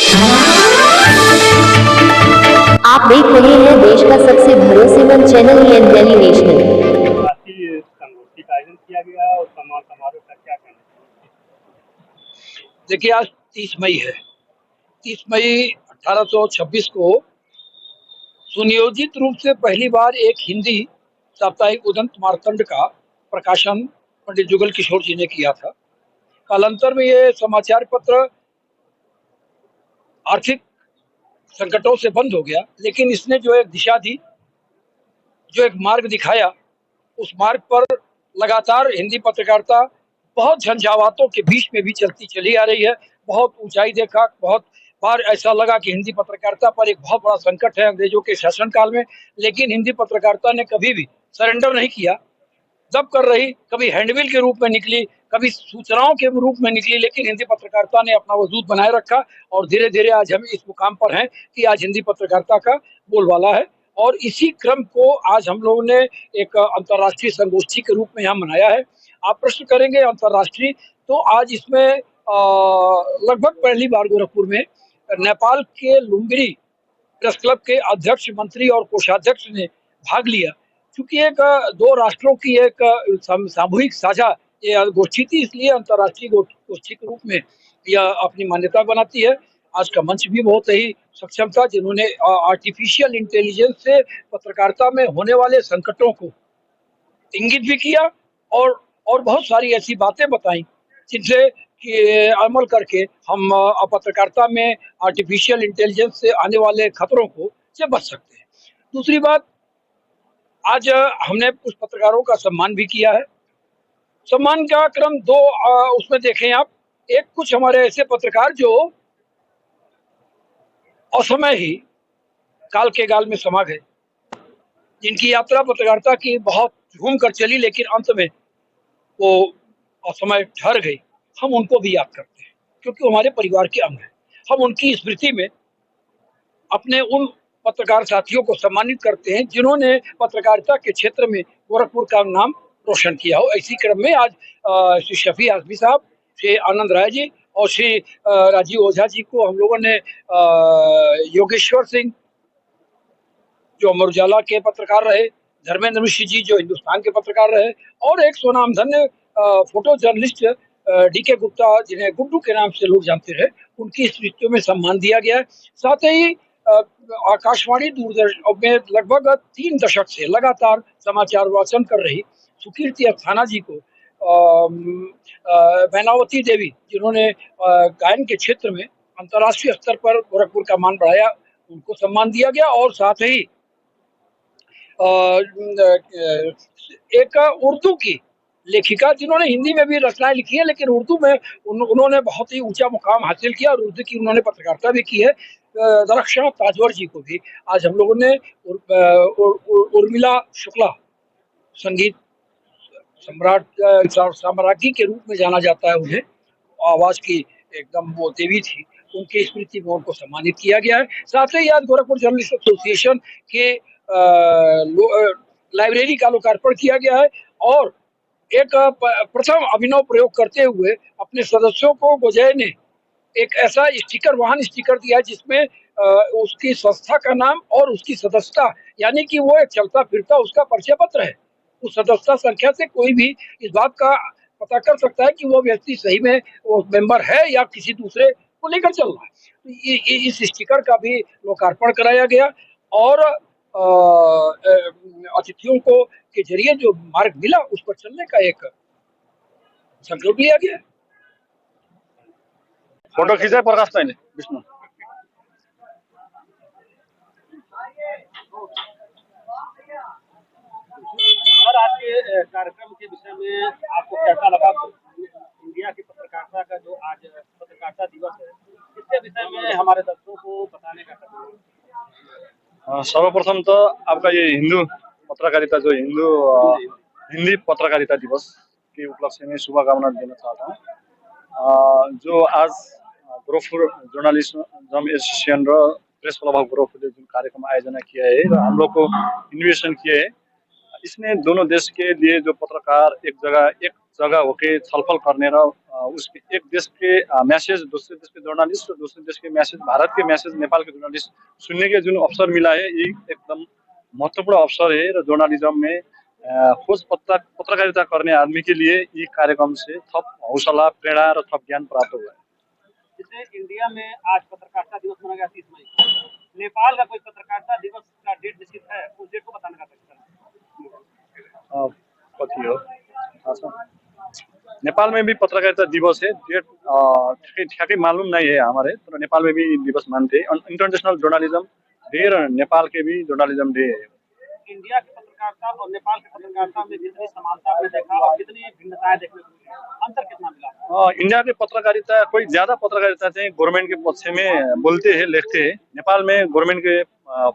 आप देख रहे हैं देश का सबसे भरोसेमंद चैनल ईएनएल नेशनल। राष्ट्रीय संगोष्ठी का आयोजन किया गया और सम्मान समारोह का क्या कहना है? देखिए, आज 30 मई है। 30 मई 1826 को सुनियोजित रूप से पहली बार एक हिंदी साप्ताहिक उदंत मार्तंड का प्रकाशन पंडित जुगल किशोर जी ने किया था। कालांतर में ये समाचार पत्र आर्थिक संकटों से बंद हो गया, लेकिन इसने जो एक दिशा दी, जो एक मार्ग दिखाया, उस मार्ग पर लगातार हिंदी पत्रकारिता बहुत झंझावातों के बीच में भी चलती चली आ रही है। बहुत ऊंचाई देखा, बहुत बार ऐसा लगा कि हिंदी पत्रकारिता पर एक बहुत बड़ा संकट है अंग्रेजों के शासनकाल में, लेकिन हिंदी पत्रकारिता ने कभी भी सरेंडर नहीं किया। दब कर रही, कभी हैंडबिल के रूप में निकली, कभी सूचनाओं के रूप में निकली, लेकिन हिंदी पत्रकारिता ने अपना वजूद बनाए रखा और धीरे धीरे आज हम इस मुकाम पर हैं कि आज हिंदी पत्रकारिता का बोलबाला है। और इसी क्रम को आज हम लोगों ने एक अंतर्राष्ट्रीय संगोष्ठी के रूप में यहाँ मनाया है। आप प्रश्न करेंगे अंतर्राष्ट्रीय, तो आज इसमें लगभग पहली बार गोरखपुर में नेपाल के लुम्बिनी प्रेस क्लब के अध्यक्ष, मंत्री और कोषाध्यक्ष ने भाग लिया। क्योंकि एक दो राष्ट्रों की एक सामूहिक साझा ये गोष्ठी थी, इसलिए अंतर्राष्ट्रीय गोष्ठी के रूप में यह अपनी मान्यता बनाती है। आज का मंच भी बहुत ही सक्षम था, जिन्होंने आर्टिफिशियल इंटेलिजेंस से पत्रकारिता में होने वाले संकटों को इंगित भी किया और बहुत सारी ऐसी बातें बताई जिनसे कि अमल करके हम पत्रकारिता में आर्टिफिशियल इंटेलिजेंस से आने वाले खतरों को से बच सकते हैं। दूसरी बात, आज हमने कुछ पत्रकारों का सम्मान भी किया है। सम्मान का क्रम दो उसमें देखें आप। एक, कुछ हमारे ऐसे पत्रकार जो असमय ही काल के गाल में समा गए, जिनकी यात्रा पत्रकारिता की बहुत घूम कर चली, लेकिन अंत में वो असमय ठहर गई। हम उनको भी याद करते हैं क्योंकि हमारे परिवार के अंग हैं। हम उनकी स्मृति में अपने उन पत्रकार साथियों को सम्मानित करते हैं जिन्होंने पत्रकारिता के क्षेत्र में गोरखपुर का नाम रोशन किया हो। इसी क्रम में आज श्री शफी आजमी साहब, श्री आनंद राय जी और श्री राजीव ओझा जी को हम लोगों ने, योगेश्वर सिंह जो अमर उजाला के पत्रकार रहे, धर्मेंद्र मिश्र जी जो हिंदुस्तान के पत्रकार रहे, और एक स्वनामधन्य फोटो जर्नलिस्ट डीके गुप्ता, जिन्हें गुड्डू के नाम से लोग जानते रहे, उनकी स्मृतियों में सम्मान दिया गया है। साथ ही आकाशवाणी दूरदर्शन में लगभग 3 दशक से लगातार समाचार वाचन कर रही सुकीर्ति अस्थाना जी को, मैनावती देवी जिन्होंने गायन के क्षेत्र में अंतर्राष्ट्रीय स्तर पर गोरखपुर का मान बढ़ाया, उनको सम्मान दिया गया। और साथ ही एक उर्दू की लेखिका जिन्होंने हिंदी में भी रचनाएं लिखी है, लेकिन उर्दू में उन्होंने बहुत ही ऊंचा मुकाम हासिल किया और उर्दू की उन्होंने पत्रकारिता भी की है, दरख्शां ताजवर जी को भी आज हम लोगों ने उर्मिला शुक्ला, संगीत सम्राट साम्राज्ञी के रूप में जाना जाता है उन्हें, आवाज की एकदम वो देवी थी, उनकी स्मृति में उनको सम्मानित किया गया है। साथ ही आज गोरखपुर जर्नलिस्ट एसोसिएशन के लाइब्रेरी का लोकार्पण किया गया है और एक प्रथम अभिनव प्रयोग करते हुए अपने सदस्यों को गोजय ने एक ऐसा स्टिकर, वाहन स्टिकर दिया जिसमें उसकी संस्था का नाम और उसकी सदस्यता, यानी कि वो एक चलता फिरता उसका परिचय पत्र है। उस सदस्यता संख्या से कोई भी इस बात का पता कर सकता है कि वो व्यक्ति सही में वो मेंबर है या किसी दूसरे को लेकर चल रहा है। इस स्टिकर का भी लोकार्पण कराया गया और अतिथियों को के जरिए जो मार्ग मिला उस पर चलने का एक संकल्प लिया गया। फोटो खींचा प्रकाश ताईने विष्णु। सर, आज के कार्यक्रम के विषय में आपको कैसा लगा? इंडिया की पत्रकारिता का जो आज पत्रकारिता दिवस है, इसके विषय में हमारे दर्शकों को बताने का सर्वप्रथम तो आपका ये हिंदू पत्रकारिता जो हिंदी पत्रकारिता दिवस के उपलक्ष्य में शुभकामना देना चाहता हूँ। जो आज गोरखपुर जर्नलिज्म एसोसिएशन र प्रेस क्लब ऑफ गोरखपुर जो कार्यक्रम आयोजना किया है, हम लोग को इन्विटेशन किया है। इसमें दोनों देश के लिए जो पत्रकार एक जगह एक जगह होके छलफल करने र उसके एक देश के मैसेज दूसरे देश के जर्नलिस्ट और दूसरे देश के मैसेज भारत के मैसेज नेपाल के जर्नलिस्ट सुनने के जो अवसर मिला है ये एकदम महत्वपूर्ण अवसर है र जर्नलिज्म में खोज पत्रकारिता करने आदमी के लिए ये कार्यक्रम से थप हौसला प्रेरणा और थप ज्ञान प्राप्त हुआ है। जैसे इंडिया में आज पत्रकारिता दिवस मनाया गया 30 मई को, नेपाल का कोई पत्रकारिता दिवस का डेट निश्चित है, उस डेट को बताने का प्रयास करें। कति हो अच्छा। नेपाल में भी पत्रकारिता दिवस है, डेट ठ्याक्कै मालूम नहीं है हमारे, तो नेपाल में भी दिवस मानते हैं। इंटरनेशनल जर्नलिज्म डे और नेपाल के भी जर्नलिज्म डे है। इंडिया की पत्रकारिता और नेपाल की पत्रकारिता में कितनी समानता आपने देखा और कितनी भिन्नताएं देखने को मिली, अंतर कितना मिला? इंडिया की पत्रकारिता कोई ज्यादा पत्रकारिता चाहिँ गवर्नमेंट के पक्ष में बोलते हैं लिखते हैं। नेपाल में गवर्नमेंट के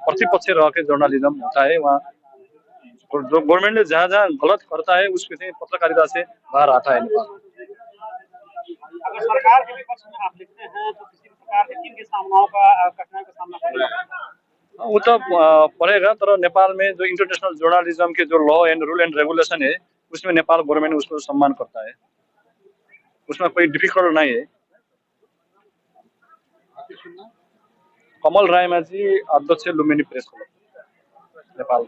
प्रतिपक्ष रह के जर्नलिज्म होता है। वहाँ जो गवर्नमेंट ने जहाँ जहाँ गलत करता है उसके चाहिँ पत्रकारिता से बाहर आता है नेपाल। अगर सरकार के विपक्ष में आप लिखते हैं तो किसी भी प्रकार के किन सामनाओं का कठिनाई का सामना करना पड़ेगा? वो तो पड़ेगा, तर नेपाल में जो इंटरनेशनल जर्नलिज्म के जो law and rule and regulation है उसमें नेपाल गवर्नमेंट उसको सम्मान करता है, उसमें कोई डिफिकल्ट नहीं है। कमल रायमाझी, अध्यक्ष लुम्बिनी प्रेस क्लब नेपाल।